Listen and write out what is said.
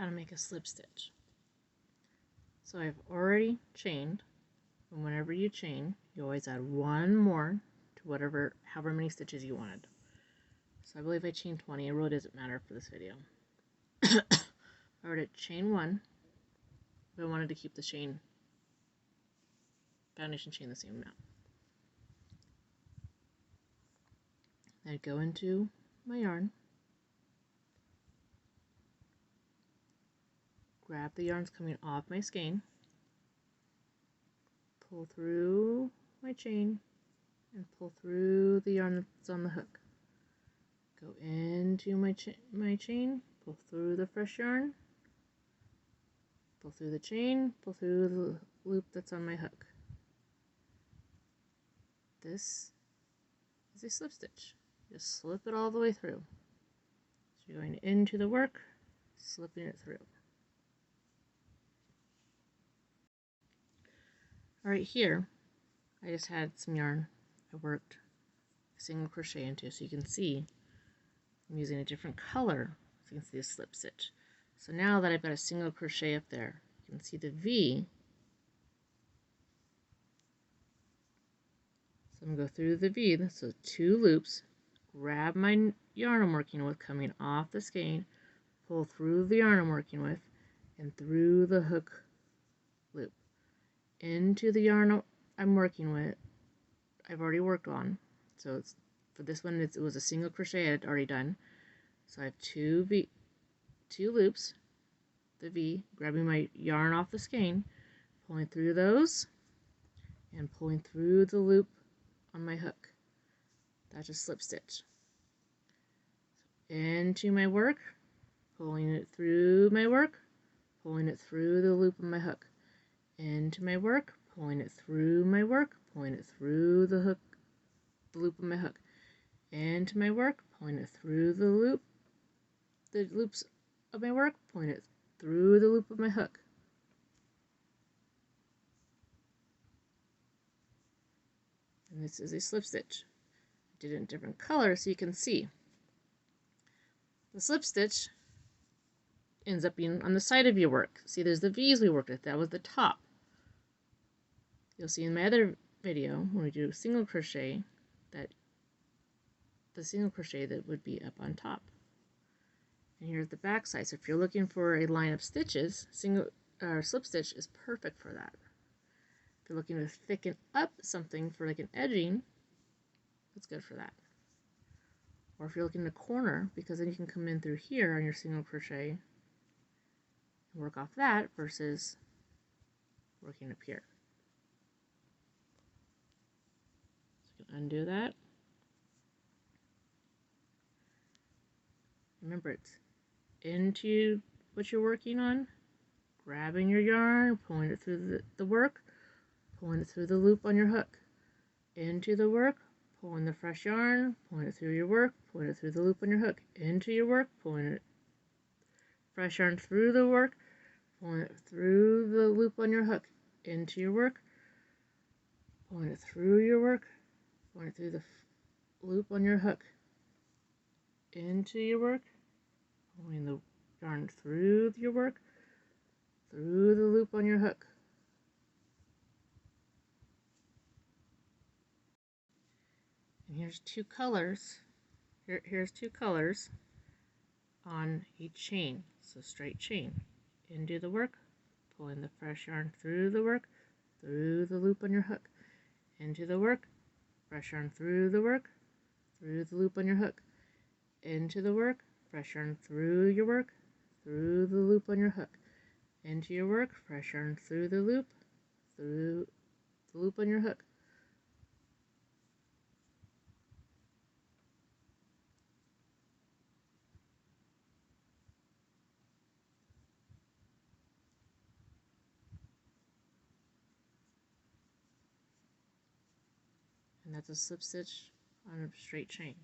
how to make a slip stitch. So I've already chained, and whenever you chain, you always add one more to however many stitches you wanted. So I believe I chained 20. It really doesn't matter for this video. I already chain 1, but I wanted to keep the foundation chain the same amount. Then I'd go into my yarn, grab the yarns coming off my skein, pull through my chain, and pull through the yarn that's on the hook. Go into my chain, pull through the fresh yarn, pull through the chain, pull through the loop that's on my hook. This is a slip stitch. Just slip it all the way through. So you're going into the work, slipping it through. Alright, here I just had some yarn I worked a single crochet into, so you can see I'm using a different color so you can see the slip stitch. So now that I've got a single crochet up there, you can see the V. So I'm going to go through the V, so 2 loops, grab my yarn I'm working with coming off the skein, pull through the yarn I'm working with, and through the hook loop. Into the yarn I'm working with, I've already worked on. So for this one, it was a single crochet I had already done. So I have 2 loops, the V, grabbing my yarn off the skein, pulling through those, and pulling through the loop on my hook. That's a slip stitch. Into my work, pulling it through my work, pulling it through the loop on my hook. Into my work, pulling it through my work, pulling it through the loop of my hook. Into my work, pulling it through the loops of my work, pulling it through the loop of my hook. And this is a slip stitch. I did it in different colors so you can see. The slip stitch ends up being on the side of your work. See, there's the V's we worked with. That was the top. You'll see in my other video when we do single crochet that the single crochet that would be up on top. And here's the back side. So if you're looking for a line of stitches, slip stitch is perfect for that. If you're looking to thicken up something for like an edging, it's good for that. Or if you're looking in a corner, because then you can come in through here on your single crochet and work off that versus working up here. Undo that. Remember, it's into what you're working on, grabbing your yarn, pulling it through the work, pulling it through the loop on your hook. Into the work, pulling the fresh yarn, pulling it through your work, pulling it through the loop on your hook. Into your work, pulling it fresh yarn through the work, pulling it through the loop on your hook. Into your work, pulling it through your work, pulling it through the loop on your hook. Into your work, pulling the yarn through your work, through the loop on your hook. And here's 2 colors. Here's 2 colors on each chain. So straight chain. Into the work, pulling the fresh yarn through the work, through the loop on your hook. Into the work, fresh yarn through the work, through the loop on your hook. Into the work, fresh yarn through your work, through the loop on your hook. Into your work, fresh yarn through the loop on your hook. And that's a slip stitch on a straight chain.